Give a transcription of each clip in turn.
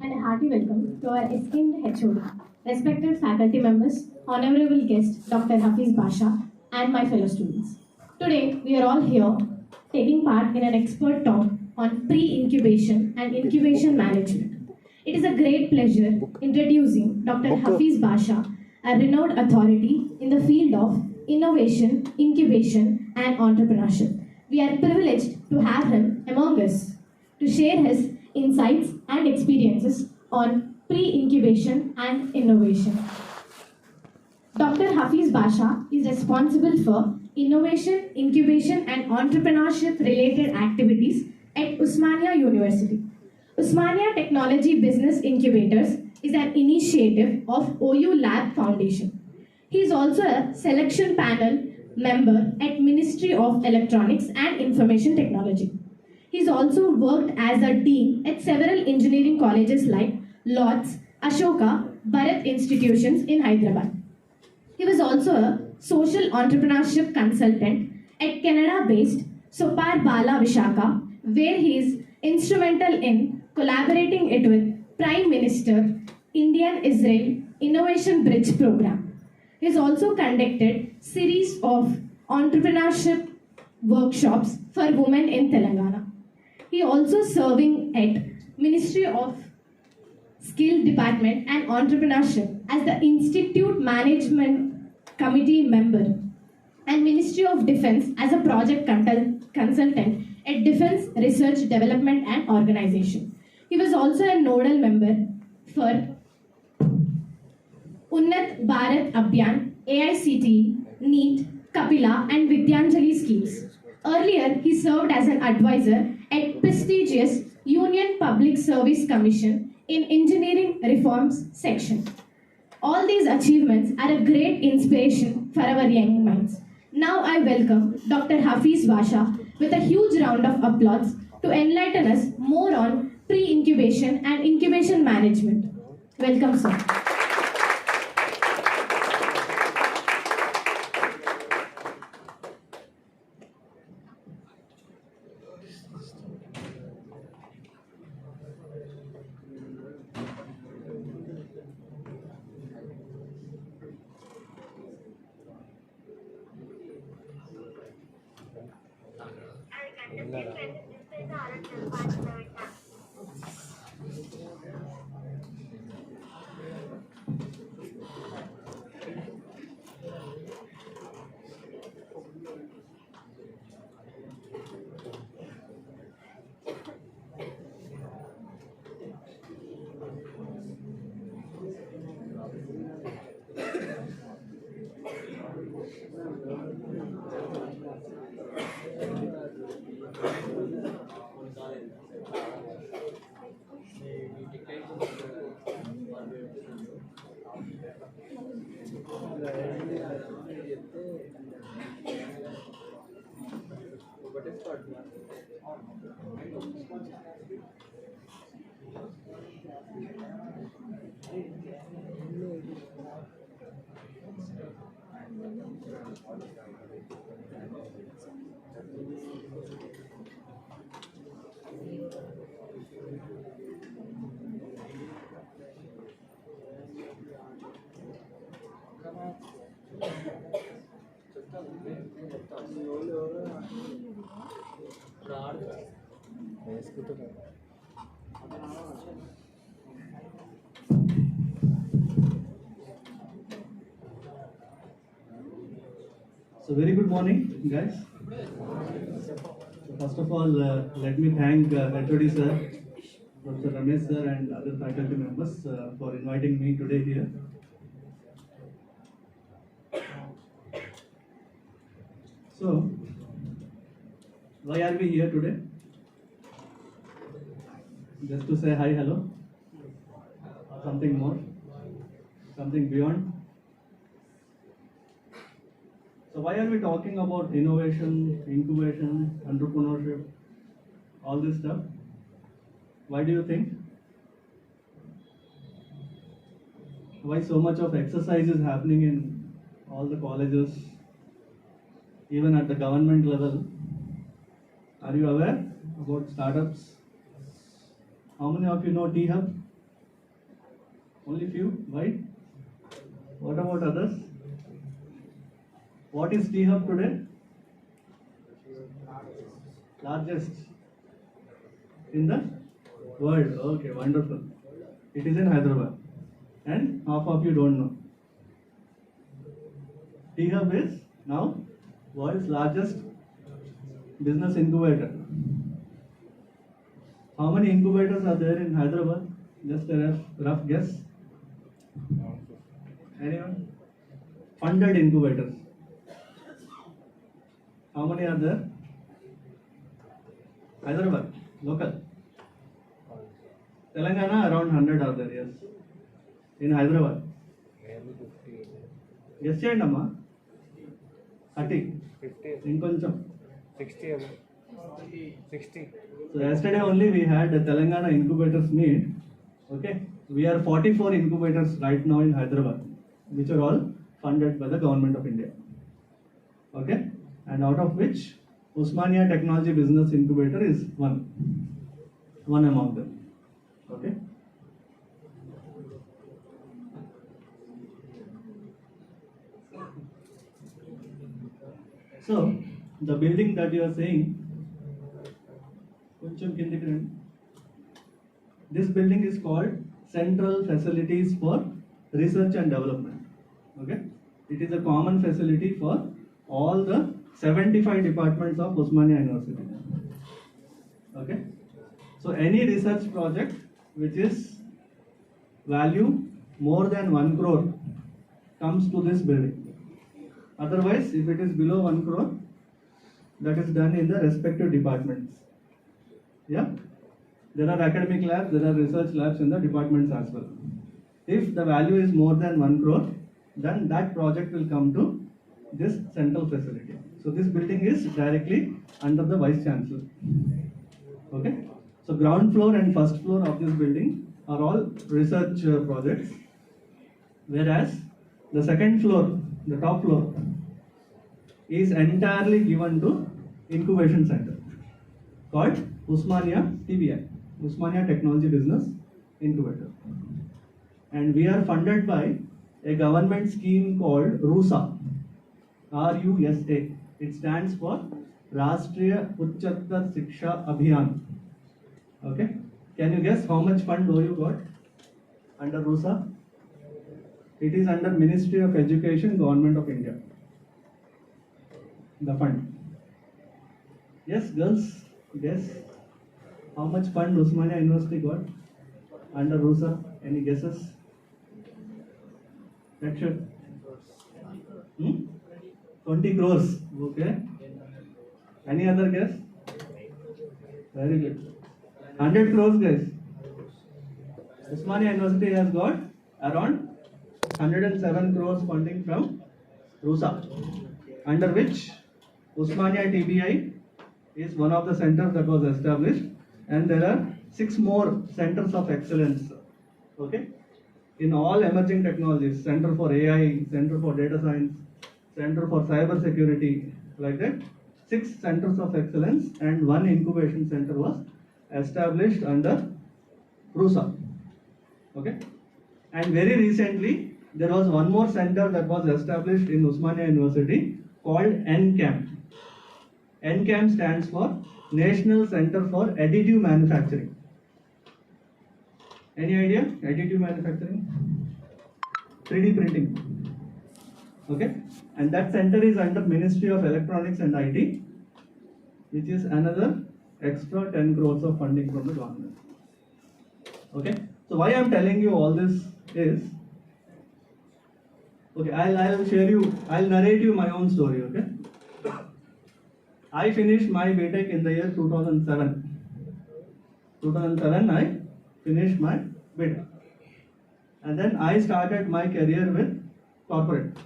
and a hearty welcome to our esteemed HOD, respected faculty members, honorable guest Dr. Hafiz Basha, and my fellow students. Today, we are all here taking part in an expert talk on pre-incubation and incubation management. It is a great pleasure introducing Dr. Hafiz Basha, a renowned authority in the field of innovation, incubation, and entrepreneurship. We are privileged to have him among us to share his insights and experiences on pre-incubation and innovation. Dr. Hafiz Basha is responsible for innovation, incubation, and entrepreneurship related activities at Usman University. Usmania Technology Business Incubators is an initiative of OU Lab Foundation. He is also a selection panel member at Ministry of Electronics and Information Technology. He has also worked as a dean at several engineering colleges like Lord's, Ashoka, Bharat institutions in Hyderabad. He was also a social entrepreneurship consultant at Canada-based Sopar Bala Vishaka, where he is instrumental in collaborating it with Prime Minister Indian-Israel Innovation Bridge Program. He has also conducted series of entrepreneurship workshops for women in Telangana. He also serving at Ministry of Skill Department and Entrepreneurship as the Institute Management Committee member and Ministry of Defense as a project consultant at Defense Research Development and Organization. He was also a nodal member for Unnat Bharat Abhiyan, AICTE, NEET, Kapila and Vidyanjali schemes. Earlier, he served as an advisor at prestigious Union Public Service Commission in Engineering Reforms section. All these achievements are a great inspiration for our young minds. Now I welcome Dr. Hafiz Basha with a huge round of applause to enlighten us more on pre-incubation and incubation management. Welcome, sir. So very good morning, guys. First of all, let me thank HOD sir, Dr. Ramesh sir and other faculty members for inviting me today here. So, why are we here today? Just to say hi, hello? Something more? Something beyond? So why are we talking about innovation, incubation, entrepreneurship, all this stuff? Why do you think? Why so much of exercise is happening in all the colleges, even at the government level? Are you aware about startups? How many of you know T-Hub? Only few? Why? What about others? What is T-Hub today? Largest in the world. Okay, wonderful. It is in Hyderabad. And half of you don't know. T-Hub is now world's largest business incubator. How many incubators are there in Hyderabad? Just a rough guess. Anyone? Funded incubators. How many are there? Hyderabad, local. Telangana, around 100 are there, yes. In Hyderabad. Guess చేయండి అమ్మా 30 ఇంకొంచెం 60. So yesterday only we had the Telangana incubators meet. Okay, we are 44 incubators right now in Hyderabad, which are all funded by the government of India. Okay, and out of which Usmania Technology Business Incubator is one among them. Okay. So the building that you are saying, this building is called Central Facilities for Research and Development. Okay, it is a common facility for all the 75 departments of Usmania University. Okay, so any research project which is value more than 1 crore comes to this building. Otherwise, if it is below 1 crore, that is done in the respective departments. Yeah, there are academic labs, there are research labs in the departments as well. If the value is more than 1 crore, then that project will come to this central facility. So this building is directly under the Vice Chancellor. Okay, so ground floor and first floor of this building are all research projects, whereas the second floor, the top floor, is entirely given to Incubation Center called Usmania TBI, Usmania Technology Business Incubator. And we are funded by a government scheme called RUSA, RUSA. It stands for Rashtriya Uchchattar Shiksha Abhiyan. Okay, can you guess how much fund you got under RUSA? It is under Ministry of Education, Government of India. The fund. Yes, girls, guess how much fund Usmania University got under RUSA? Any guesses? Action. 20 crores. Okay. Any other guess? Very good. 100 crores, guys. Usmania University has got around 107 crores funding from RUSA, under which Usmania TBI is one of the centers that was established, and there are 6 more centers of excellence. Okay, in all emerging technologies: Center for AI, Center for Data Science, Center for Cyber Security, like that. 6 centers of excellence and 1 incubation center was established under RUSA. Okay, and very recently there was one more center that was established in Usmania University called NCAM. NCAM stands for National Center for Additive Manufacturing. Any idea? Additive manufacturing? 3D printing. Okay, and that center is under Ministry of Electronics and IT, which is another extra 10 crores of funding from the government. Okay, so why I'm telling you all this is, okay, I'll narrate you my own story. Okay, I finished my BTech in the year 2007. 2007 I finished my BTech, and then I started my career with corporate.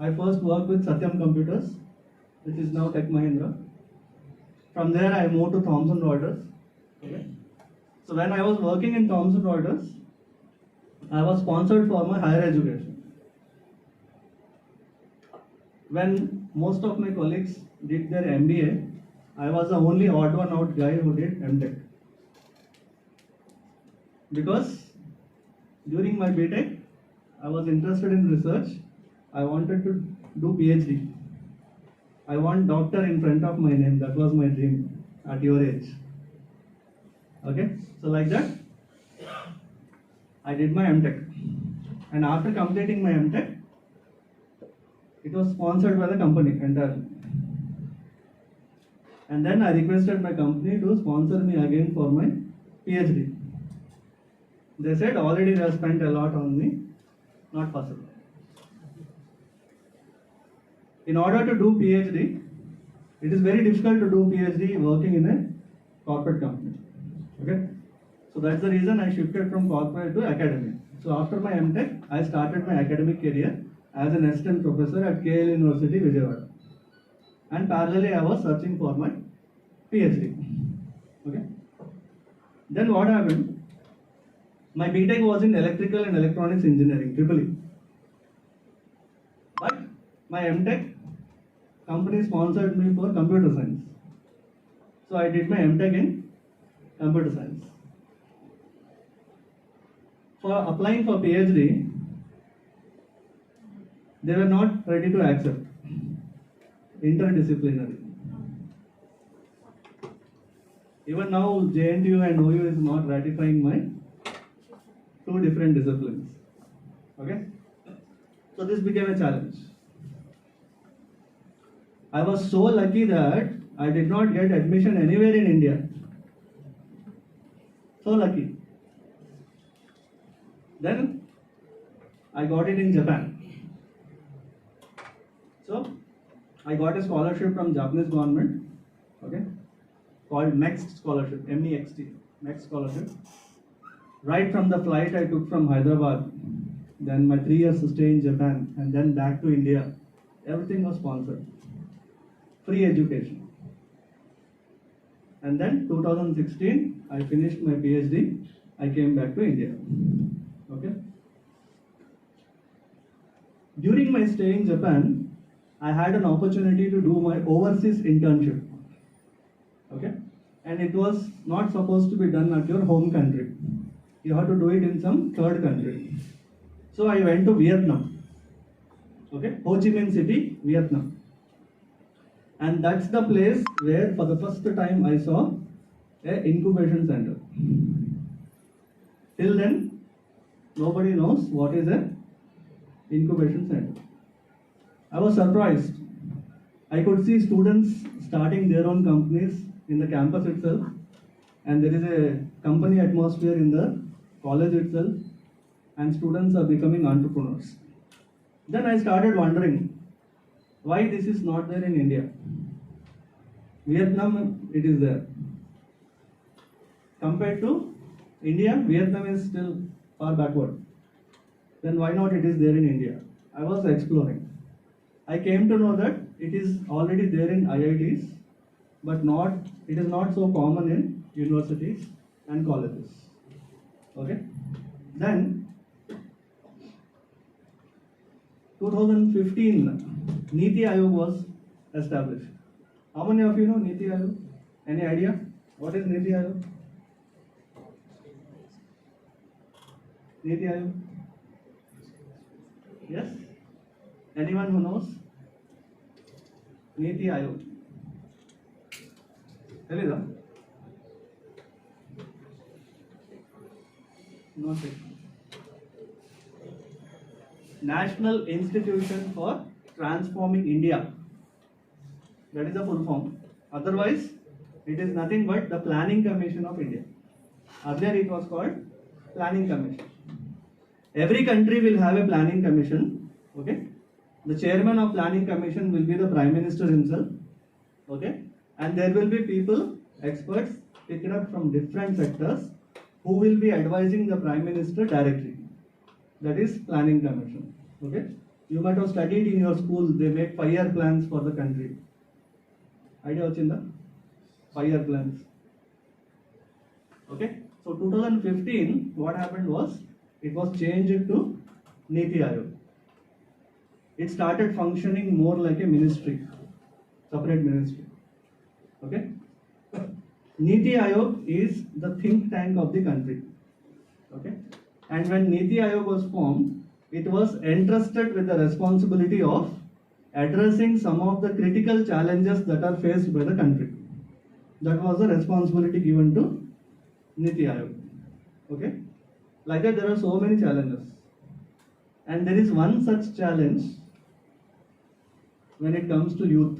I first worked with Satyam Computers, which is now Tech Mahindra. From there I moved to Thomson Reuters. Okay, so when I was working in Thomson Reuters, I was sponsored for my higher education. When most of my colleagues did their MBA, I was the only odd one out guy who did MTech. Because During my BTech, I was interested in research. I wanted to do PhD. I want doctor in front of my name. That was my dream at your age. Okay, so like that, I did my MTech. And after completing my MTech, it was sponsored by the company entirely. And then I requested my company to sponsor me again for my PhD. They said already they have spent a lot on me, not possible. In order to do PhD, it is very difficult to do PhD working in a corporate company. Okay, so that's the reason I shifted from corporate to academic. So after my MTech, I started my academic career as an assistant professor at KL University, Vijayawada. And parallelly, I was searching for my PhD. Okay. Then what happened? My BTech was in electrical and electronics engineering, EEE. But my MTech company sponsored me for computer science. So I did my MTech in computer science. For applying for PhD, they were not ready to accept interdisciplinary. Even now, JNTU and OU is not ratifying my two different disciplines. Okay? So this became a challenge. I was so lucky that I did not get admission anywhere in India. So lucky. Then I got it in Japan. So I got a scholarship from Japanese government, okay, called MEXT scholarship, MEXT, MEXT scholarship. Right from the flight I took from Hyderabad, then my 3 years stay in Japan, and then back to India. Everything was sponsored. Free education. And then 2016, I finished my PhD. I came back to India. Okay. During my stay in Japan, I had an opportunity to do my overseas internship. Okay. And it was not supposed to be done at your home country. You have to do it in some third country. So I went to Vietnam. Okay. Ho Chi Minh City, Vietnam. And that's the place where for the first time I saw a incubation center. Till then, nobody knows what is a incubation center. I was surprised. I could see students starting their own companies in the campus itself, and there is a company atmosphere in the college itself, and students are becoming entrepreneurs. Then I started wondering why this is not there in India. Vietnam, it is there. Compared to India, Vietnam is still far backward. Then why not it is there in India? I was exploring. I came to know that it is already there in IITs, but it is not so common in universities and colleges. Okay? Then 2015, Niti Aayog was established. How many of you know Niti Aayog? Any idea? What is Niti Aayog? Niti Aayog? Yes? Anyone who knows? Niti Aayog. Hello? No check. National Institution for Transforming India. That is the full form. Otherwise, it is nothing but the Planning Commission of India. Earlier it was called Planning Commission. Every country will have a Planning Commission. Okay. The chairman of Planning Commission will be the Prime Minister himself. Okay. And there will be people, experts, picked up from different sectors who will be advising the Prime Minister directly. That is Planning Commission. Okay. You might have studied in your school, they make 5-year plans for the country. Idea vachinda? 5-year plans. Okay. So 2015, what happened was, it was changed to Niti Aayog. It started functioning more like a ministry, separate ministry. Okay. Niti Aayog is the think tank of the country. Okay. And when Niti Aayog was formed, it was entrusted with the responsibility of addressing some of the critical challenges that are faced by the country. That was the responsibility given to Niti Aayog. Okay? Like that, there are so many challenges. And there is one such challenge when it comes to youth.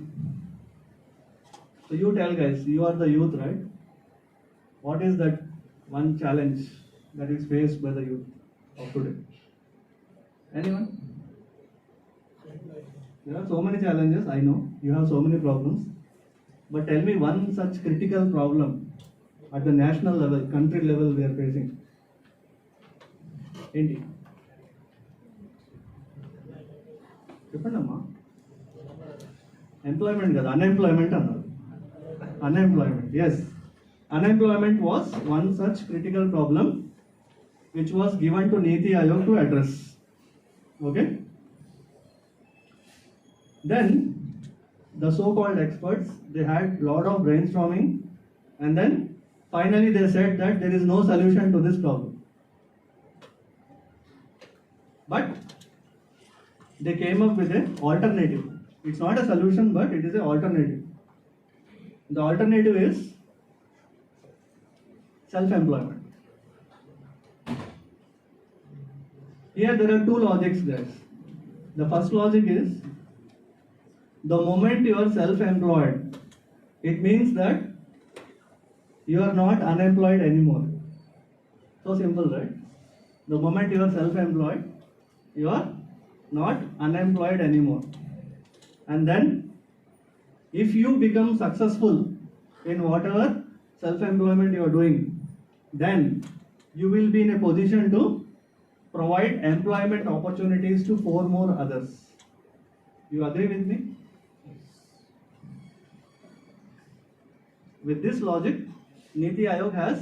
So you tell guys, you are the youth, right? What is that one challenge that is faced by the youth of today? Anyone? There are so many challenges, I know. You have so many problems. But tell me one such critical problem at the national level, country level we are facing. ఏంటి చెప్పండి అమ్మా employment కదా unemployment అన్నారు unemployment. Yes, unemployment was one such critical problem which was given to Niti Aayog to address. Okay. Then the so-called experts, they had lot of brainstorming, and then finally they said that there is no solution to this problem. But they came up with an alternative. It's not a solution, but it is an alternative. The alternative is self-employment. Here there are two logics, guys. The first logic is, the moment you are self-employed, it means that you are not unemployed anymore. So simple, right? The moment you are self-employed, you are not unemployed anymore. And then if you become successful in whatever self-employment you are doing, then you will be in a position to provide employment opportunities to 4 more others. You agree with me? With this logic, Niti Aayog has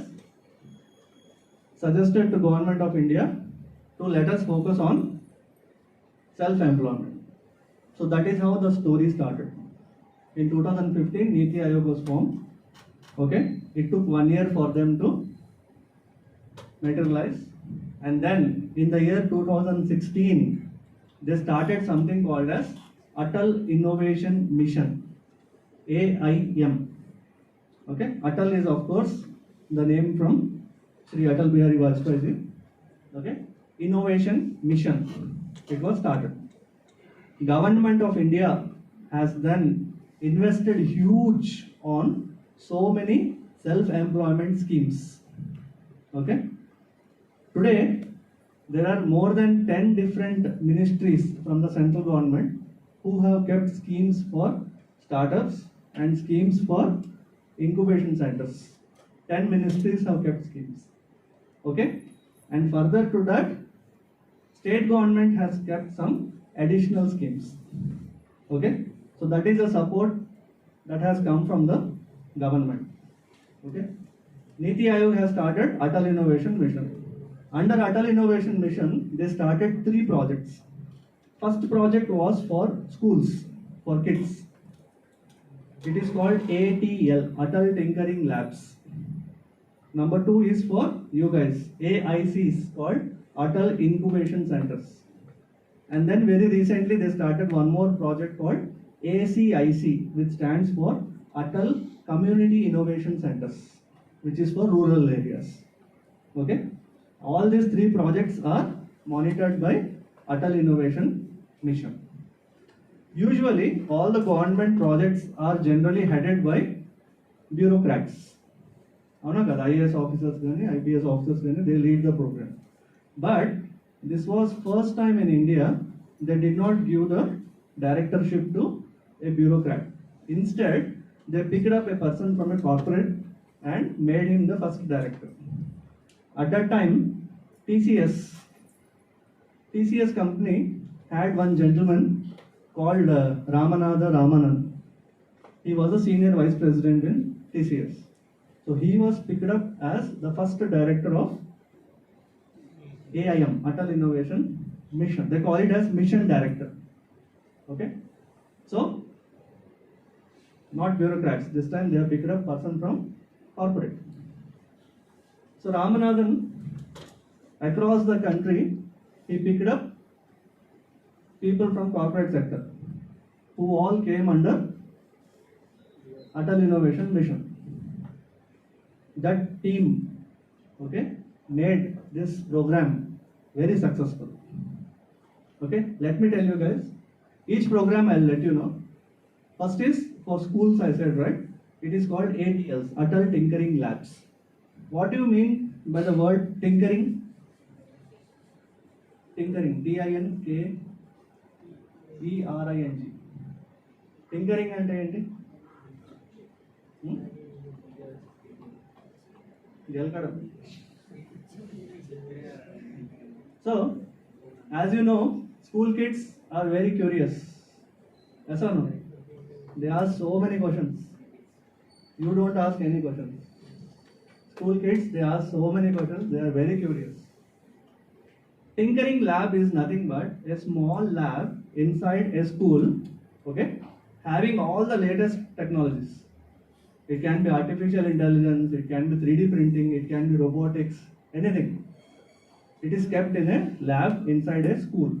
suggested to Government of India to let us focus on self-employment. So that is how the story started. In 2015, Niti Aayog was formed. Okay, it took 1 year for them to materialize, and then in the year 2016, they started something called as Atal Innovation Mission, AIM. Okay, Atal is of course the name from Sri Atal Bihari Vajpayee. Okay, Innovation Mission. It was started. Government of India has then invested huge on so many self-employment schemes. Okay. Today, there are more than 10 different ministries from the central government who have kept schemes for startups and schemes for incubation centers. 10 ministries have kept schemes. Okay. And further to that, state government has kept some additional schemes. Okay. So that is the support that has come from the government. Okay. Niti Aayog has started Atal Innovation Mission. Under Atal Innovation Mission, they started 3 projects. First project was for schools, for kids. It is called ATL, Atal Tinkering Labs. Number 2 is for you guys, AICs, called Atal Incubation Centres. And then very recently they started one more project called ACIC, which stands for Atal Community Innovation Centres, which is for rural areas. Okay, all these 3 projects are monitored by Atal Innovation Mission. Usually all the government projects are generally headed by bureaucrats. అవునా కదా, IAS officers కానీ IPS officers కానీ they lead the program. But this was first time in India they did not give the directorship to a bureaucrat. Instead, they picked up a person from a corporate and made him the first director. At that time, TCS company had one gentleman called Ramanatha Ramanan. He was a senior vice president in TCS. So he was picked up as the first director of AIM, Atal Innovation Mission. They call it as Mission Director. Okay. So, not bureaucrats. This time they have picked up person from corporate. So Ramanathan Across the country, he picked up people from corporate sector who all came under Atal Innovation Mission. That team, okay, made this program very successful. Okay, let me tell you guys, each program I'll let you know. First is for schools, I said, right? It is called ATLs, Atal Tinkering Labs. What do you mean by the word tinkering? Tinkering, Tinkering. Tinkering అంటే ఏంటి? గెలకడం. So, as you know, school kids are very curious. Yes or no? They ask so many questions. You don't ask any questions. School kids, they ask so many questions. They are very curious. Tinkering lab is nothing but a small lab inside a school, okay, having all the latest technologies. It can be artificial intelligence, it can be 3D printing, it can be robotics, anything. It is kept in a lab inside a school,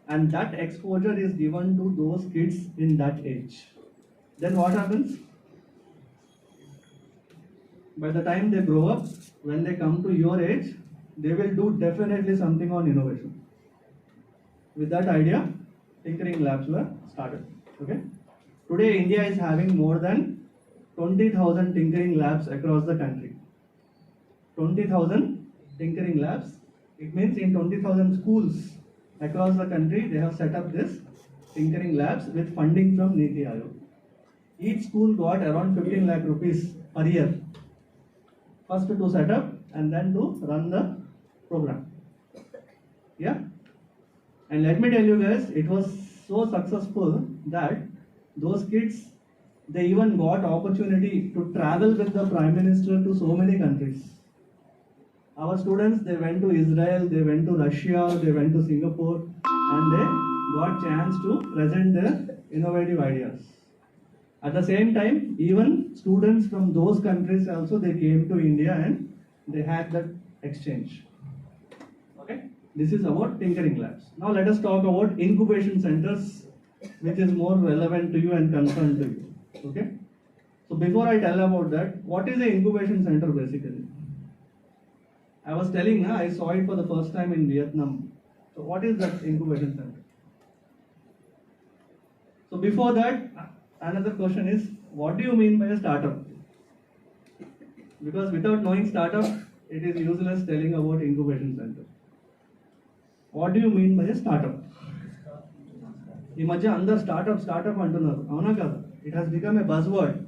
and that exposure is given to those kids in that age. Then what happens? By the time they grow up, when they come to your age, they will do definitely something on innovation. With that idea, tinkering labs were started. Okay. Today, India is having more than 20,000 tinkering labs across the country. 20,000 tinkering labs. It means in 20,000 schools across the country, they have set up this tinkering labs with funding from NITI Aayog. Each school got around 15 lakh rupees per year. First to set up and then to run the program. Yeah. And let me tell you guys, it was so successful that those kids, they even got opportunity to travel with the Prime Minister to so many countries. Our students, they went to Israel, they went to Russia, they went to Singapore, and they got chance to present their innovative ideas. At the same time, even students from those countries also, they came to India and they had that exchange. Okay, this is about tinkering labs. Now let us talk about incubation centers, which is more relevant to you and concerned to you. Okay, so before I tell about that, what is an incubation center basically? I was telling, I saw it for the first time in Vietnam. So what is that incubation center? So before that, another question is, what do you mean by a startup? Because without knowing startup, it is useless telling about incubation center. What do you mean by a startup? ఈ మధ్య అందరు startup అంటున్నారు, అవునా కదా? It has become a buzz word.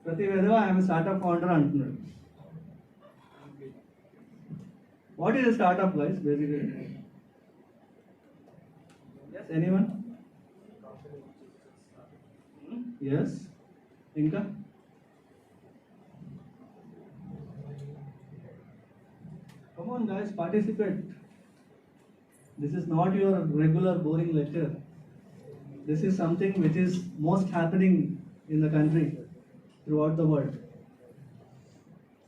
ప్రతి విధంగా I'm startup founder అంటున్నాడు. What is a startup guys basically? yes, anyone? yes, ఇంకా? Come on guys, participate. This is not your regular boring lecture. This is something which is most happening in the country, throughout the world.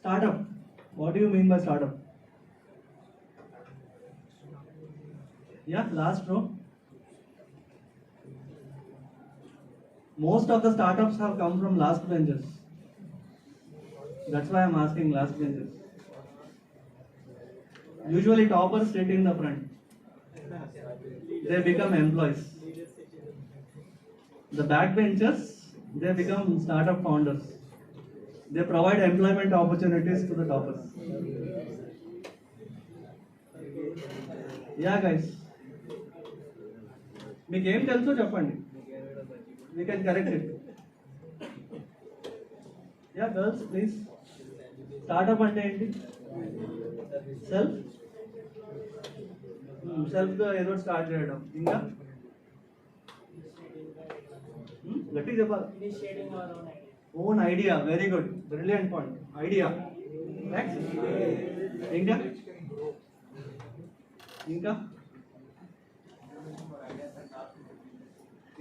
Startup. What do you mean by startup? Yeah, last row. Most of the startups have come from last benches. That's why I'm asking last benches. Usually toppers sit in the front. They become employees. The backbenchers, they become startup founders. They provide employment opportunities to the toppers. Yeah guys. మీకు ఏం తెలుసో చెప్పండి. We can correct it. Yeah girls, please. Startup అంటే ఏంటి? సెల్ఫ్గా ఏదో start చేయడం. ఇంకా గట్టిగా చెప్పాలి. Own idea. Very good, brilliant point. Idea. Next ఇంకా ఇంకా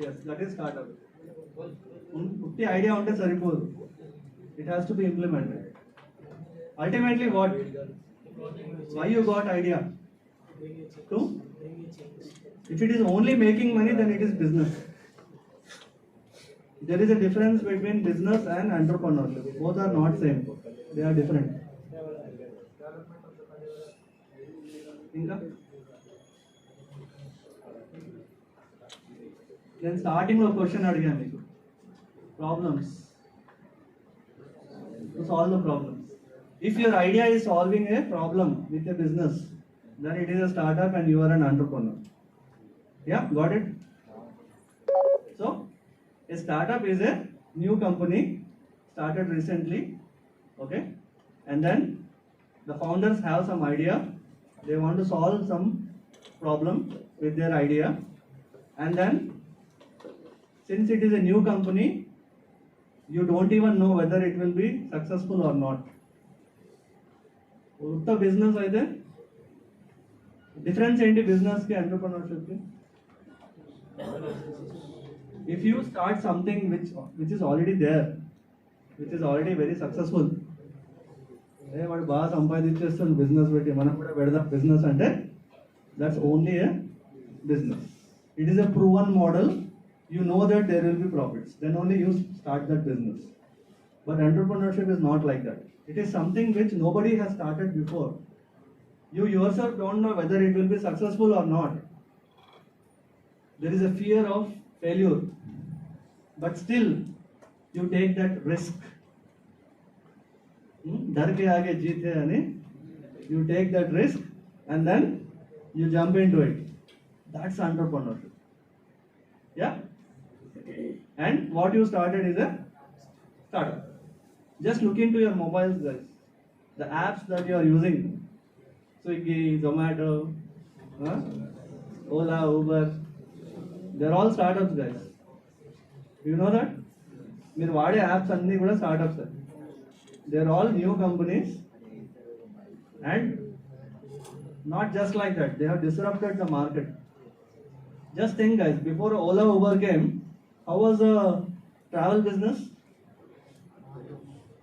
ఎస్, దట్ ఈస్ స్టార్ట్అప్. పుట్టి ఐడియా ఉంటే సరిపోదు, it has to be implemented. Ultimately what Why you got idea? To? If it is only making money, then it is business. There is a difference between business and entrepreneurship. Both are not same. They are different. Inka? Then starting a question అడిగాను మీకు. Problems. To solve the problems. If your idea is solving a problem with a business, then it is a startup and you are an entrepreneur. Yeah, got it? So, a startup is a new company started recently, okay? And then the founders have some idea. They want to solve some problem with their idea. And then, since it is a new company, you don't even know whether it will be successful or not. Utta business aithe difference enti business ki entrepreneurship ki. If you start something which is already there, which is already very successful, వాడు బాగా సంపాదించేస్తుంది business పెట్టి మనం కూడా పెడదాం business అంటే that's only a business. It is a proven model. You know that there will be profits. Then only you start that business. But entrepreneurship is not like that. It is something which nobody has started before. You yourself don't know whether it will be successful or not. There is a fear of failure. But still, you take that risk. डर के आगे जीत है यानी you take that risk and then you jump into it. That's entrepreneurship. Yeah? And what you started is a startup. Just look into your mobiles, guys. The apps that you are using, Swiggy, Zomato, Ola, Uber, they're all startups, guys. You know that? మీరు వాడే apps అన్నీ కూడా startups. They're all new companies and not just like that. They have disrupted the market. Just think, guys, before Ola, Uber came, how was the travel business?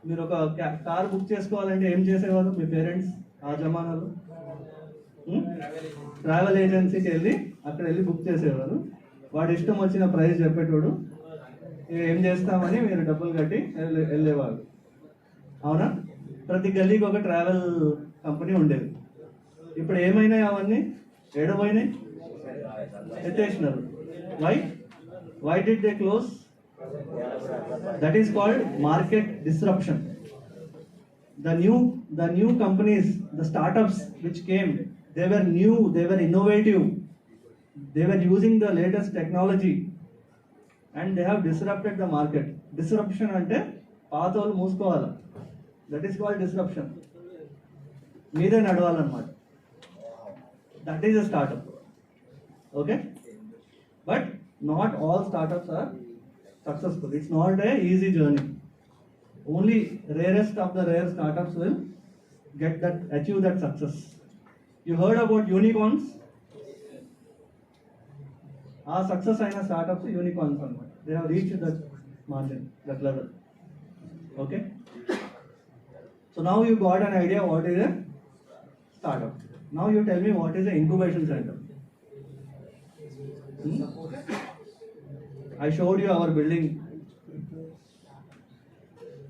మీరు ఒక car book చేసుకోవాలంటే ఏం చేసేవారు మీ parents ఆ జమానాలో? Travel ఏజెన్సీకి వెళ్ళి అక్కడ వెళ్ళి బుక్ చేసేవారు. వాడు ఇష్టం వచ్చిన ప్రైస్ చెప్పేటోడు, ఏం చేస్తామని మీరు డబ్బులు కట్టి వెళ్ళేవారు. అవునా? ప్రతి గల్లీకి ఒక ట్రావెల్ కంపెనీ ఉండేది. ఇప్పుడు ఏమైనాయి అవన్నీ? ఏడపోయినాయి, ఎత్తేసినారు. Why did they close? That is called market disruption. The new companies, the startups which came, they were new, they were innovative, they were using the latest technology and they have disrupted the market. Disruption ante paatolu mooskovala. That is called disruption. Meede nadavalannamata. That is a startup. Okay? But not all startups are successful. It's not a easy journey. Only rarest of the rare startups will achieve that success. You heard about unicorns? Our success aina startups unicorns anamata. They have reached that margin, that level. Okay? So now you got an idea what is a startup. Now you tell me what is an incubation center. I showed you our building.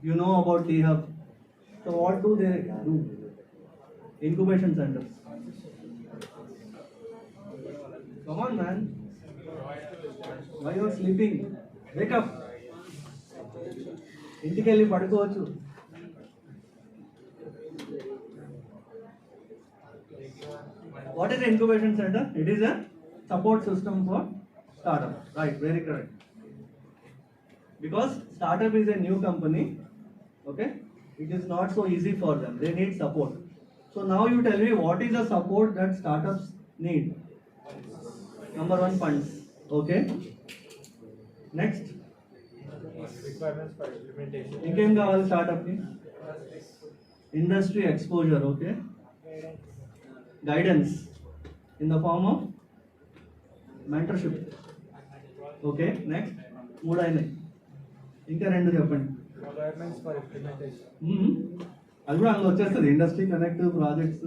You know about T-Hub. So what do they do? Incubation centers. Come on, man. Why you are sleeping? Wake up. ఇంటికి వెళ్ళి పడుకోవచ్చు. What is an incubation center? It is a support system for startup. Right, very correct. Because startup is a new company, okay? It is not so easy for them. They need support. So now you tell me what is the support that startups need? Number one, funds. Okay. Next. Requirements for implementation. ఇంకేం కావాలి startup కి? Industry exposure. Okay. Guidance in the form of mentorship. Okay. Next. మూడు అయినాయి, ఇంకా రెండు చెప్పండి. Requirements for implementation. అది కూడా అందులో వచ్చేస్తుంది, ఇండస్ట్రీ కనెక్ట్, ప్రాజెక్ట్స్,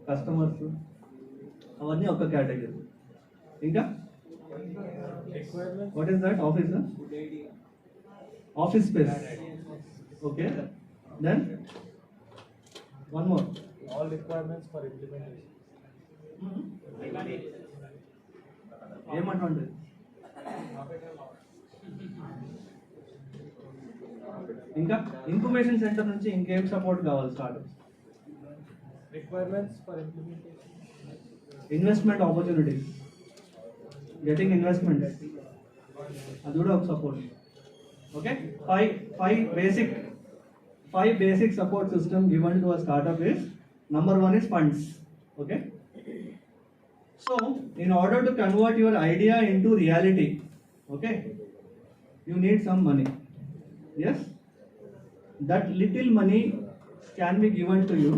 కస్టమర్స్, అవన్నీ ఒక కేటగిరీ. ఇంకా Requirements. What is that? Office, office space. Okay, then one more. All requirements for implementation. ఏమంటుంది? ఇంకా ఇంక్యుబేషన్ సెంటర్ నుంచి ఇంకేం సపోర్ట్ కావాలి startups? Requirements for implementation. Investment opportunities, getting investment, అది కూడా ఒక support. Okay, five basic support system given to a startup is, number one is funds. Okay, so in order to convert your idea into reality, okay, you need some money. Yes, that little money can be given to you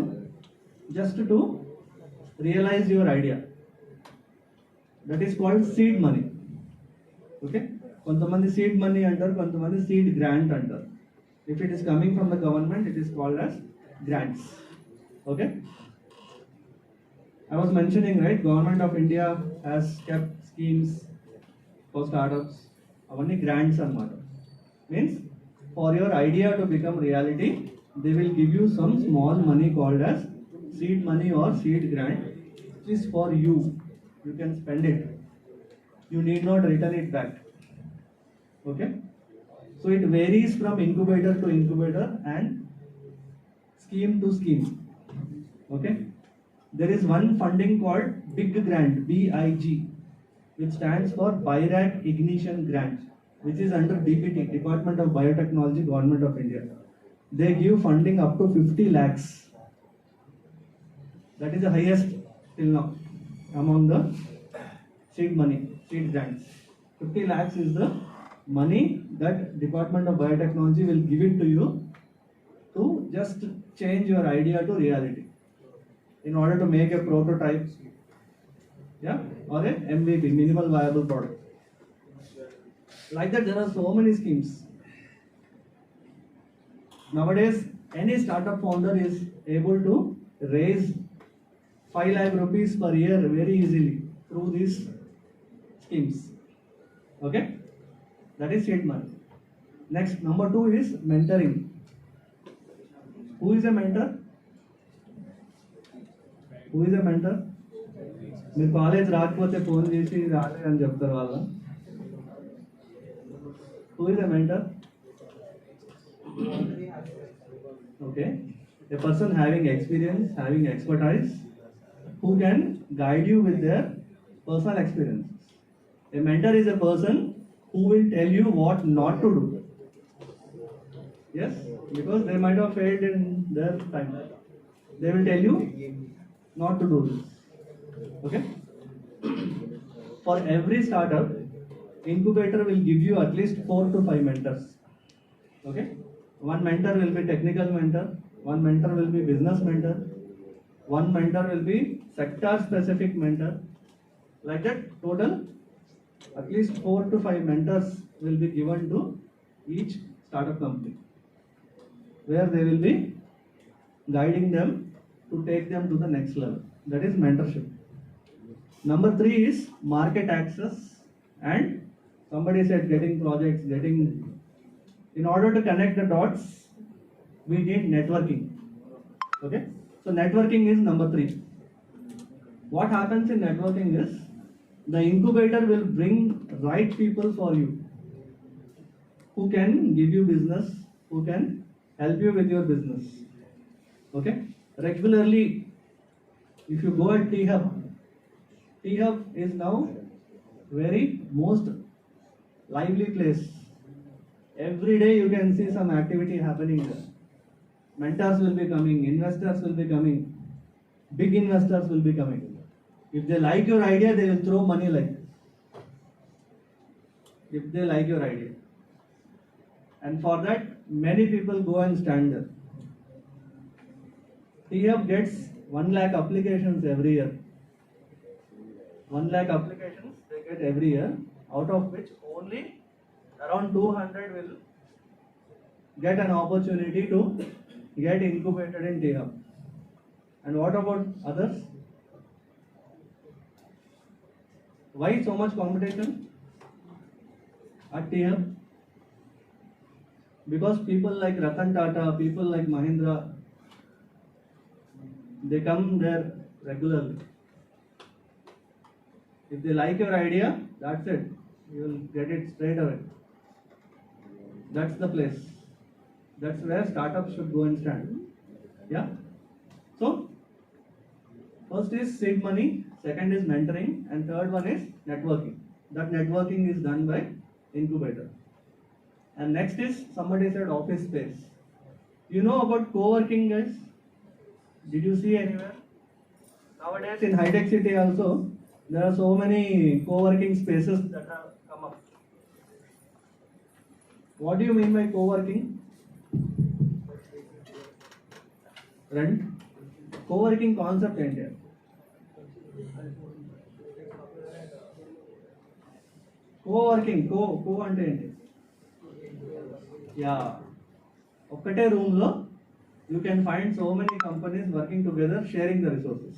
just to realize your idea. That is called seed money. Okay, కొంతమంది seed money అంటారు, కొంతమంది seed grant అంటారు. If it is coming from the government, it is called as grants. Okay, I was mentioning, right, Government of India has kept schemes for startups. Avanni grants anamata. Means for your idea to become reality, they will give you some small money called as seed money or seed grant, which is for you. You can spend it. You need not return it back. Okay, so it varies from incubator to incubator and scheme to scheme. Okay, there is one funding called Big Grant, BIG, which stands for Birac Ignition Grant, which is under DBT, Department of Biotechnology, Government of India. They give funding up to 50 lakhs. That is the highest till now among the seed money, seed grants. 50 lakhs is the money that Department of Biotechnology will give it to you to just change your idea to reality in order to make a prototype, yeah, or a MVP, minimal viable product. Like that, there are so many schemes. Nowadays, any startup founder is able to raise 5 lakh rupees per year very easily through these schemes. Okay, that is seed money. Next, number 2 is mentoring. Who is a mentor? Who is a mentor? మీరు college రాకపోతే phone చేసి రాలేదని చెప్తారు వాళ్ళ. Who is a mentor? Okay, a person having experience, having expertise, who can guide you with their personal experiences. A mentor is a person who will tell you what not to do. Yes, because they might have failed in their time. They will tell you not to do this. Okay, for every startup, incubator will give you at least 4 to 5 mentors. Okay, one mentor will be technical mentor, one mentor will be business mentor, one mentor will be sector specific mentor. Like that, total at least 4 to 5 mentors will be given to each startup company, where they will be guiding them to take them to the next level. That is mentorship. Number 3 is market access, and somebody said getting projects, in order to connect the dots, we need networking. Okay, so networking is number 3. What happens in networking is, the incubator will bring right people for you, who can give you business, who can help you with your business. Okay, regularly, if you go at T-Hub is now very most lively place. Every day you can see some activity happening there. Mentors will be coming, investors will be coming, big investors will be coming. If they like your idea, they will throw money like this. If they like your idea. And for that, many people go and stand there. T-Hub gets 1 lakh applications every year. 1 lakh applications they get every year, out of which only around 200 will get an opportunity to get incubated in T-Hub. And what about others? Why so much competition at T-Hub? Because people like Ratan Tata, people like Mahindra, they come there regularly. If they like your idea, that's it. You will get it straight away. That's the place. That's where startups should go and stand. Yeah? So, first is seed money, second is mentoring, and third one is networking. That networking is done by incubator. And next is, somebody said office space. You know about co-working, guys? Did you see anywhere? Nowadays in high-tech city also, there are so many co-working spaces that have come up. What do you mean by co-working? Rent? Co-working concept ఏంటి? Co-working, co అంటే ఏంటి? Yeah. ఒక్కటే room లో you can find so many companies working together, sharing the resources.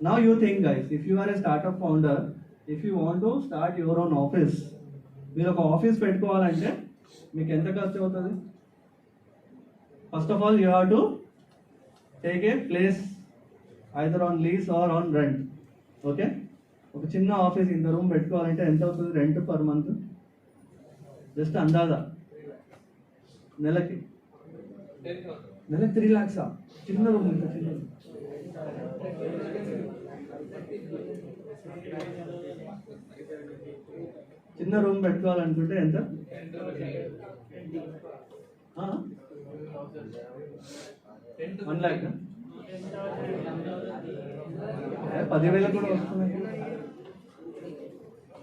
Now you think, guys, if you are a startup founder, if you want to start your own office, మీరు ఒక office పెట్టుకోవాలంటే మీకు ఎంత ఖర్చు అవుతుంది? First of all you have to take a place either on lease or on rent. Okay, ఒక చిన్న office ఇంత రూమ్ పెట్టుకోవాలంటే ఎంత అవుతుంది రెంట్ పర్ మంత్? జస్ట్ అందాదా నెలకి 3 lakhs. చిన్న రూమ్, ఇంత చిన్న రూమ్. చిన్న రూమ్ పెట్టుకోవాలనుకుంటే ఎంత? 1 lakh. 10,000 కూడా వస్తున్నాయి.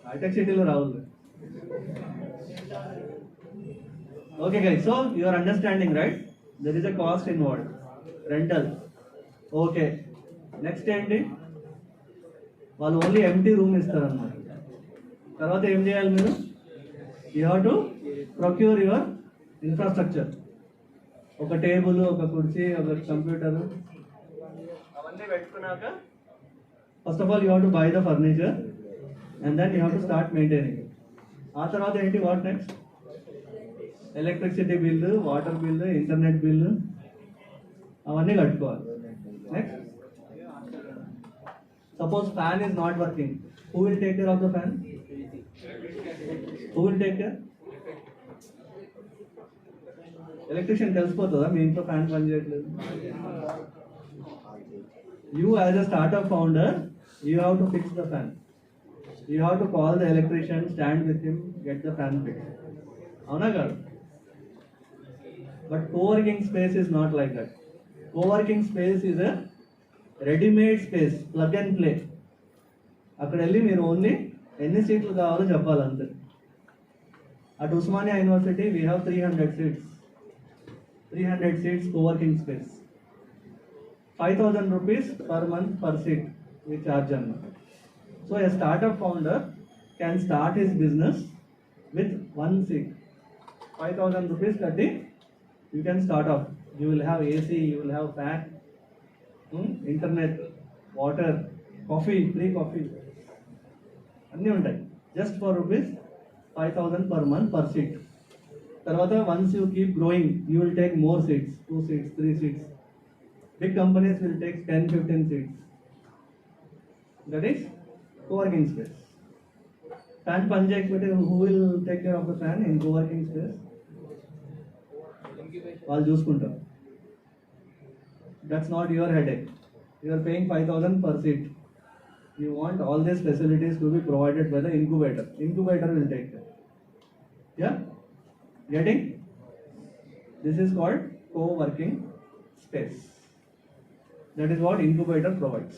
హైటెక్ సిటీలో రావాలి. Okay guys, so you are understanding, right? There is a cost involved. Rental. Okay. Next ఏంటి? వాళ్ళు ఓన్లీ ఎంటీ రూమ్ ఇస్తారు అన్నమాట. తర్వాత ఏం చేయాలి మీరు? You have to procure your infrastructure. ఒక టేబుల్, ఒక కుర్చీ, ఒక కంప్యూటర్, అవన్నీ పెట్టుకున్నాక first of all you have to buy the furniture and then you have to start maintaining. ఆ తర్వాత ఏంటి? What next? Electricity bill, water bill, internet bill, అవన్నీ కట్టుకోవాలి. Next, suppose fan is not working, who will take care of the fan? Who will take care? Electrician తెలిసిపోతుందా మీ ఇంట్లో fan పని చేయట్లేదు? You as a startup founder, you have to fix the fan. You have to call the electrician, stand with him, get the fan fix. అవునా కాదు? But co-working space is not like that. Co-working space is a ready-made space, plug and play. అక్కడ వెళ్ళి మీరు only ఎన్ని సీట్లు కావాలో చెప్పాలంతే. At Usman University we have 300 seats. 300 seats co-working space. 5,000 rupees per month per seat we charge them. So a startup founder can start his business with one seat. 5,000 rupees కట్టి you can start off. You will have AC, you will have fan, internet, water, coffee, free coffee. అన్నీ ఉంటాయి. Just for rupees 5,000 per month per seat. తర్వాత once you keep growing, you will take more seats, 2 seats, 3 seats. Big companies will take 10, 15 seats. That is co-working space. Fan పని చేయకపోతే who will take care of the fan in co-working space? వాళ్ళు చూసుకుంటారు. That's not your headache. You are paying 5,000 per seat. You want all these facilities to be provided by the incubator. Incubator will take care. Yeah? Getting? This is called co-working space. That is what incubator provides.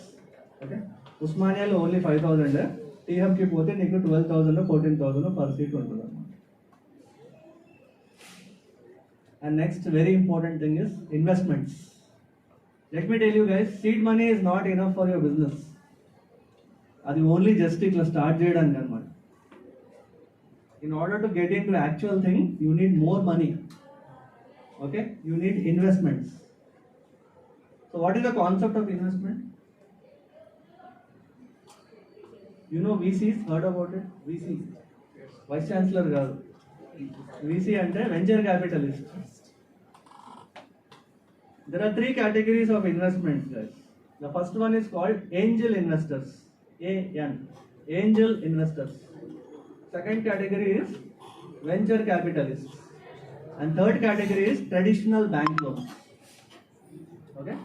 Okay? Usmaniyaలో only 5,000. T-Hub కి పోతే నీకు 12,000 14,000 per seat ఉంటుంది. And next very important thing is investments. Let me tell you guys, seed money is not enough for your business. అది only just ఇట్లా start చేయడానికి అనమాట. In order to get into actual thing, you need more money. Okay, you need investments. So what is the concept of investment? You know VCs, heard about it? VC, Vice Chancellor garu. VC ante venture capitalist. There are three categories of investments, guys. The first one is called angel investors. AN, angel investors. Second category is venture capitalists. And third category is traditional bank loans. Okay.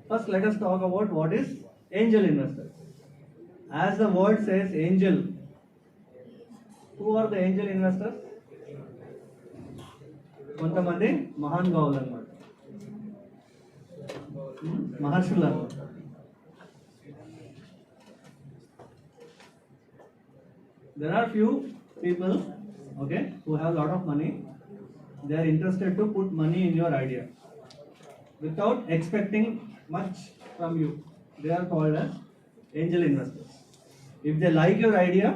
First, let us talk about what is angel investors. As the word says, angel. Who are the angel investors? కొంతమంది మహానుభావులు అన్నమాట, మహర్షులు అన్నమాట. There are few people, okay, who have a lot of money. They are interested to put money in your idea without expecting much from you. They are called as angel investors. If they like your idea,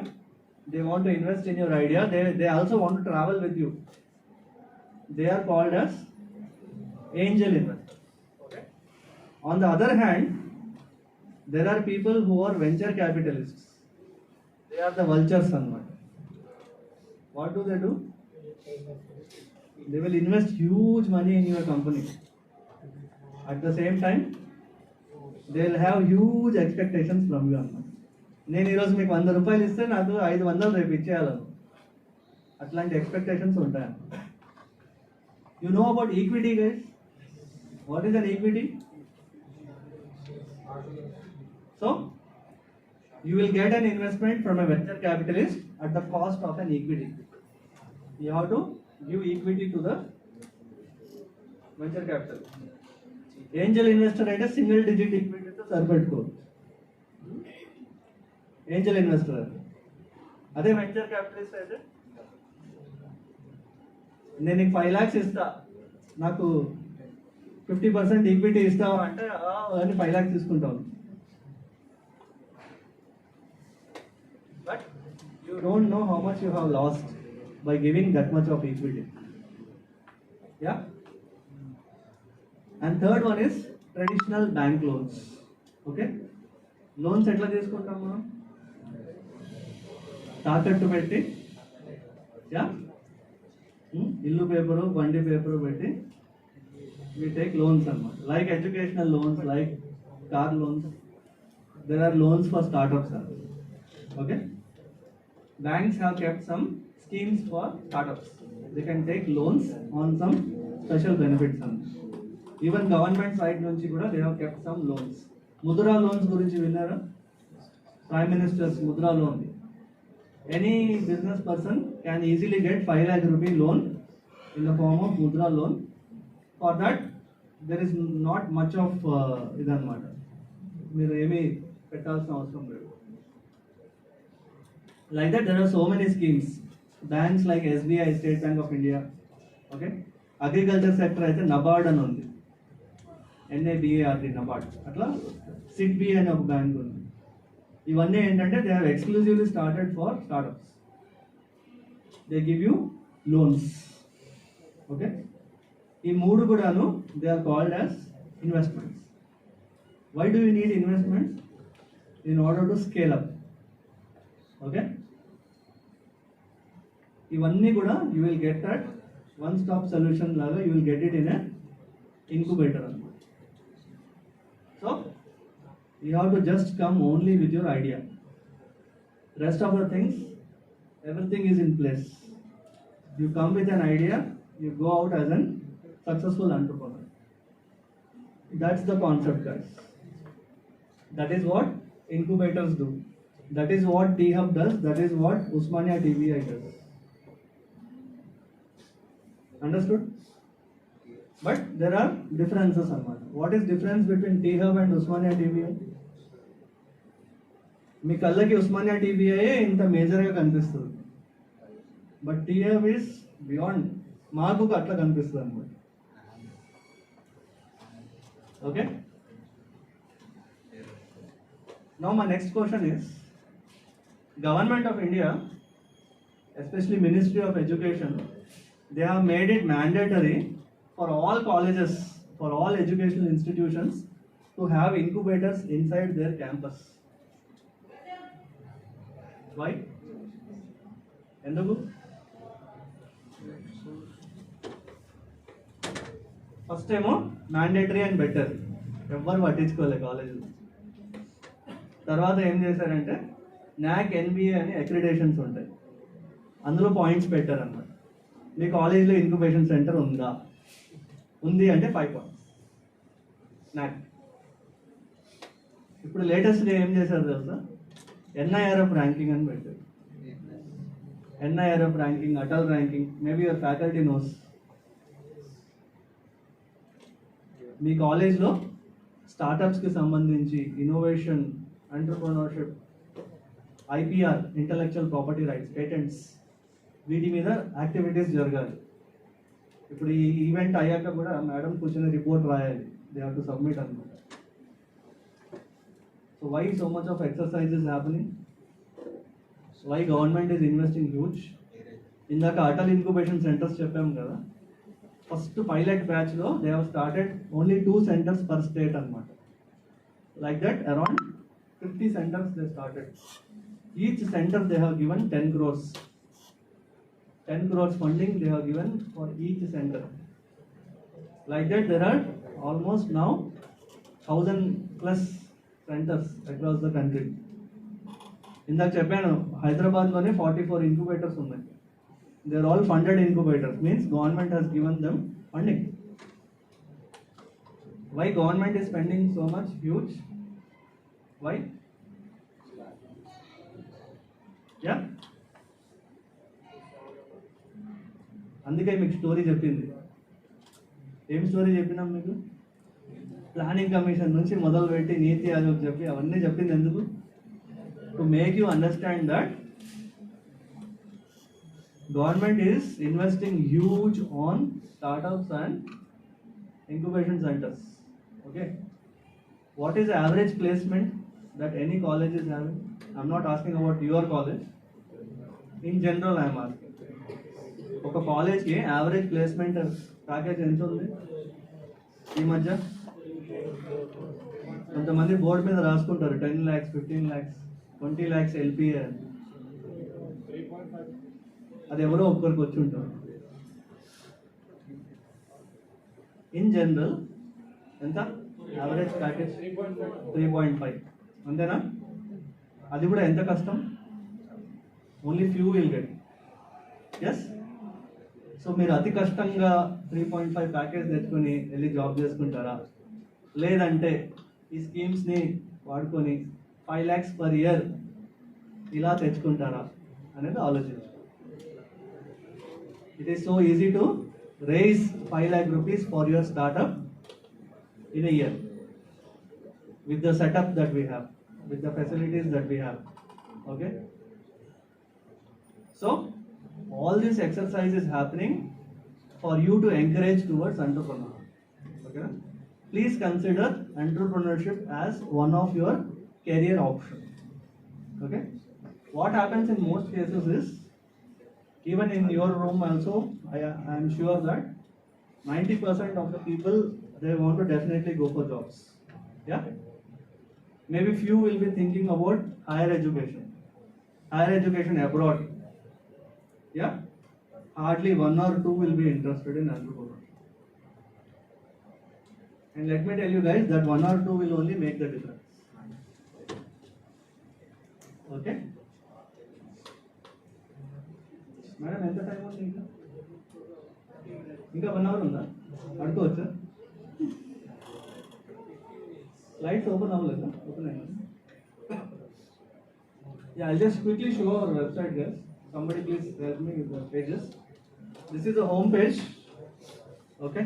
they want to invest in your idea, they also want to travel with you. They are called as angel investors. Okay. On the other hand, there are people who are venture capitalists. They are the vultures. What do? They will invest huge money in your company. At the same time, they will have huge expectations from you. నేను ఈరోజు మీకు 100 రూపాయలు ఇస్తే నాకు 500 రేపు ఇచ్చేయాలను, అట్లాంటి expectations ఉంటాయి. You know about equity, guys? What is an equity? So, you will get an investment from a venture capitalist at the cost of an equity. You have to give equity to the venture capital. Angel investor అయితే single digit ఈక్విటీతో సరిపెట్టుకోవచ్చు. Angel investor. అదే venture capitalist అయితే నేను నీకు 5 lakhs ఇస్తా, నాకు 50% equity ఇస్తావా అంటే అని 5 lakhs తీసుకుంటాను. But you don't know how much you have lost by giving that much of equity. Yeah. And third one is traditional bank loans. Okay. Loans ఎట్లా తీసుకుంటాం మనం? తాకట్టు పెట్టి, యా, ఇల్లు పేపరు, బండి పేపరు పెట్టి we take loans అన్నమాట. Like educational loans, like car loans. There are loans for startups. Okay. Banks have kept some schemes for startups. They can take loans on some special benefits. Even government side nunchi kuda they have kept some loans. Mudra loans gurinchi vinnara? Prime Minister's Mudra loan. Any business person can easily get 5 lakh rupee loan in the form of Mudra loan. For that, there is not much of idanamata. Meer emi pettalsina avasaram ledu. Like that, there are so many schemes. Banks like SBI, State Bank of India. Okay. Agriculture sector అయితే నబార్డ్ అని ఉంది, NABARD, NABARD. అట్లా SIDBI అనే ఒక bank ఉంది. ఇవన్నీ ఏంటంటే they have exclusively started for startups. They give you loans. Okay. ఈ మూడు కూడాను they are called as investments. Why do you need investments? In order to scale up. Okay. ఇవన్నీ కూడా you will get at one stop solution లాగా, you will get it in a incubator అన్నమాట. So you have to just come only with your idea. Rest of the things, everything is in place. You come with an idea, you go out as an successful entrepreneur. That's the concept, guys. That is what incubators do. That is what T-Hub does. That is what Usmania TVI does. Understood? But there are differences. What is difference between T-Hub and Usmania TVI? మీ కళ్ళకి ఉస్మానియా టీవీఐ ఇంత మేజర్గా కనిపిస్తుంది, but tea-hub is beyond. మాకు అట్లా కనిపిస్తుంది అనమాట. Okay. Now my next question is, Government of India, especially Ministry of Education, they have made it mandatory for all colleges, for all educational institutions to have incubators inside their campus. Why? ఎందుకు? First ఏమో mandatory and better, ఎవ్వరు పట్టించుకోలే కాలేజీలో. తర్వాత ఏం చేశారంటే NAC NBA అని accreditations ఉంటాయి, అందులో పాయింట్స్ పెట్టారు అన్నమాట. మీ కాలేజీలో ఇంక్యుబేషన్ సెంటర్ ఉందా, ఉంది అంటే 5 points NAC. ఇప్పుడు లేటెస్ట్గా ఏం చేశారు తెలుసా, NIRF ర్యాంకింగ్ అని పెట్టారు. NIRF ranking, Atal ranking, maybe your faculty knows. మీ కాలేజ్లో స్టార్టప్స్కి సంబంధించి innovation, entrepreneurship, IPR, intellectual property rights, patents, వీటి మీద యాక్టివిటీస్ జరగాలి. ఇప్పుడు ఈ ఈవెంట్ అయ్యాక కూడా మేడం కూర్చొని రిపోర్ట్ రాయాలి, దే హ్యావ్ టు సబ్మిట్ అనమాట. So why so much of exercise is happening, why government is investing huge. ఇందాక అటల్ ఇంక్యుబేషన్ సెంటర్స్ చెప్పాము కదా, ఫస్ట్ పైలట్ బ్యాచ్లో they have started only 2 centers per state అనమాట. Like that around 50 centers they started. Each center they have given 10 crores. 10 crores funding they have given for each center. Like that there are almost now 1000 plus centers across the country. ఇందాక చెప్పాను హైదరాబాద్లోనే 44 incubators ఉన్నాయి. They are all funded incubators, means government has given them funding. Why government is spending so much huge? Why? Yeah? అందుకే మీకు story చెప్పింది. ఏం story చెప్పినాం మీకు? ప్లానింగ్ కమిషన్ నుంచి మొదలుపెట్టి నీతి ఆయోగ్ చెప్పి అవన్నీ చెప్పింది ఎందుకు? To make you understand that government is investing huge on startups and incubation centers. Okay, what is the average placement that any college is having? I'm not asking about your college, in general I am asking. ఒక కాలేజ్కి average placement package ఎంత ఉంది ఈ మధ్య? కొంతమంది board మీద రాసుకుంటారు 10 lakhs, 15 lakhs, 20 lakhs LPA అని. అది ఎవరో ఒక్కరికి వచ్చి ఉంటారు. ఇన్ జనరల్ ఎంత యావరేజ్ ప్యాకేజ్? 3.5, అంతేనా? అది కూడా ఎంత కష్టం, only few will get. Yes, so మీరు అతి కష్టంగా 3.5 ప్యాకేజ్ తెచ్చుకొని వెళ్ళి జాబ్ చేసుకుంటారా, లేదంటే ఈ స్కీమ్స్ని వాడుకొని 5 lakhs per year ఇలా తెచ్చుకుంటారా అనేది ఆలోచించు. It is so easy to raise 5 lakh rupees for your startup in a year with the setup that we have, with the facilities that we have. Okay, so all this exercise is happening for you to encourage towards entrepreneurship. Okay, please consider entrepreneurship as one of your career option. Okay, what happens in most cases is, even in your room also, I am sure that 90% of the people, they want to definitely go for jobs. Yeah, maybe few will be thinking about higher education abroad. Yeah, hardly 1 or 2 will be interested in entrepreneurship. And let me tell you guys that 1 or 2 will only make the difference. Okay, madam ఎంత time ఉంది? ఇంకా 1 hour ఉందా? పడుకోవచ్చా? Lights open అవ్వలేదా? Open అయ్యింది. Yeah, I'll just quickly show our website, guys. Somebody please help me with the pages. This is the home page. Okay,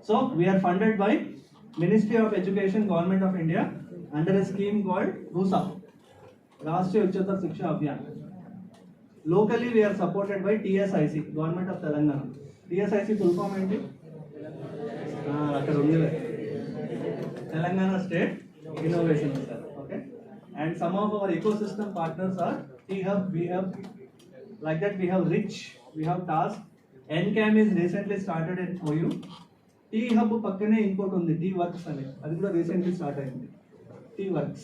so we are funded by Ministry of Education, Government of India, under a scheme called RUSA, Rashtriya Uchchatar Shiksha Abhiyan. Locally we are supported by TSIC, Government of Telangana. TSIC full form ఏంటి? అక్కడ ఉంది, Telangana State Innovation Center. Okay, and some of our ecosystem partners are T-Hub, V-Hub, like that we have Rich, We have task. NCAM is recently started in OU. T Hub పక్కనే ఇంకోటి ఉంది T Works అని, అది కూడా recently start అయింది. T Works.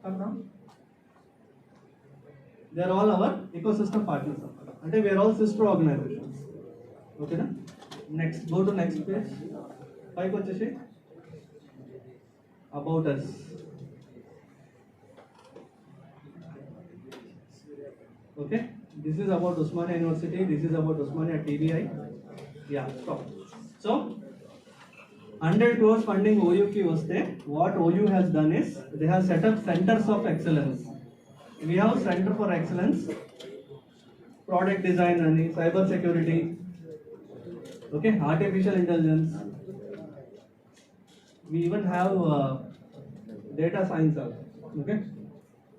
Come down. They are all our ecosystem partners. అంటే we are all sister organizations. Okay na? Next, go to next page. పైకి వచ్చేసి about us. Okay, this is about Usman University. This is about Usmania TBI. Yeah, stop. So 100 crores funding OU ki vaste, what OU has done is they have set up centers of excellence. We have Center for Excellence, Product Design and Cyber Security, okay, Artificial Intelligence. We even have Data Science also, okay.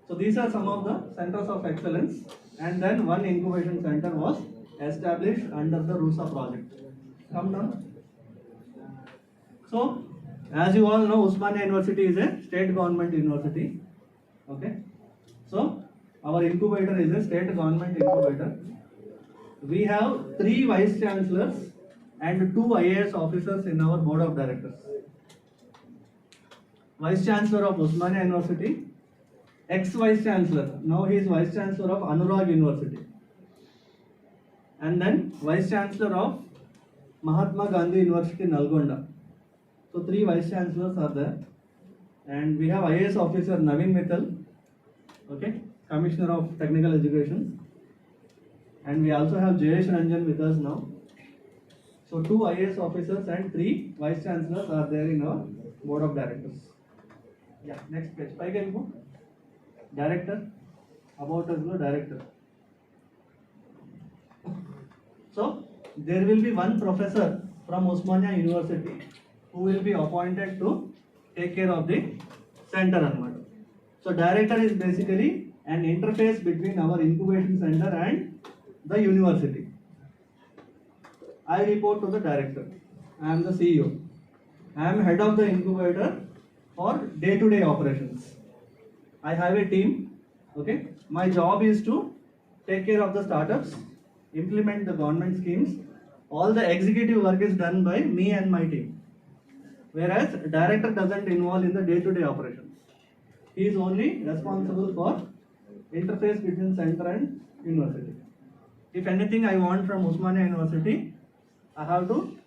So these are some of the centers of excellence, and then one incubation center was established under the RUSA project. Come down. So, as you all know, Usmania University is a state government university. Okay. So, our incubator is a state government incubator. We have 3 vice chancellors and 2 IAS officers in our board of directors. Vice Chancellor of Usmania University, ex-Vice Chancellor, now he is Vice Chancellor of Anurag University. And then Vice Chancellor of Mahatma Gandhi University, Nalgonda. So 3 Vice Chancellors are there. And we have IAS officer Naveen Mittal, okay, Commissioner of Technical Education. And we also have Jayesh Ranjan with us now. So 2 IAS officers and 3 Vice Chancellors are there in our board of directors. Yeah, next page. Director, about us, director. So there will be one professor from Usmania University who will be appointed to take care of the center. So director is basically an interface between our incubation center and the university. I report to the director. I am the CEO. I am head of the incubator for day-to-day operations. I have a team. Okay, my job is to take care of the startups, implement the government schemes. All the executive work is done by me and my team. Whereas director doesn't involve in the day-to-day operations. He is only responsible for interface between center and university. If anything I want from Usmania University, I have to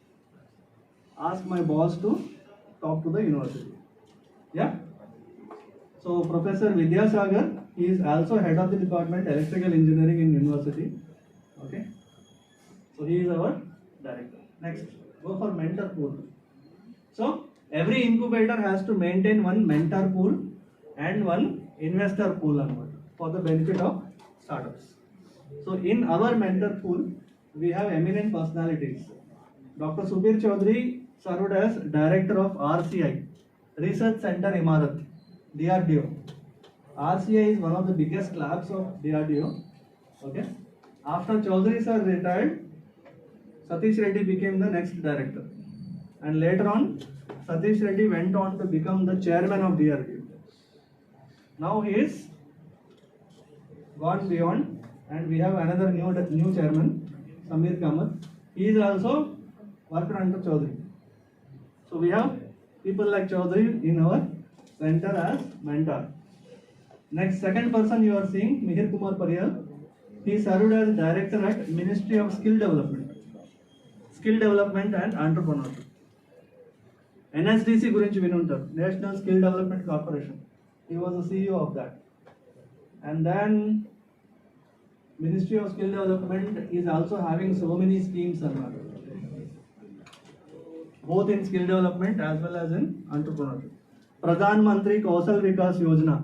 ask my boss to talk to the university. Yeah. So Professor Vidyasagar, he is also head of the department electrical engineering in university. Okay. So he is our director. Next, go for mentor pool. So every incubator has to maintain one mentor pool and one investor pool for the benefit of startups. So in our mentor pool, we have eminent personalities. Dr. Subir Chaudhary served as director of RCI, Research Center Imarat, DRDO. RCI is one of the biggest labs of DRDO. Okay. After Chaudhary sir retired, Satish Reddy became the next director. And later on, Satish Reddy went on to become the chairman of DRDO. Now he is gone beyond, and we have another new chairman, Samir Kamath. He is also worked under Chaudhary. So we have people like Chaudhary in our center as mentor. Next, second person you are seeing, Mihir Kumar Pariyal. He served as director at Ministry of Skill Development and Entrepreneurship. NSDC గురించి వినుంటారు, National Skill Development Corporation. He was the CEO of that. And then Ministry of Skill Development is also having so many schemes, both in skill development as well as in entrepreneurship. Pradhan Mantri Kausal Vikas Yojana.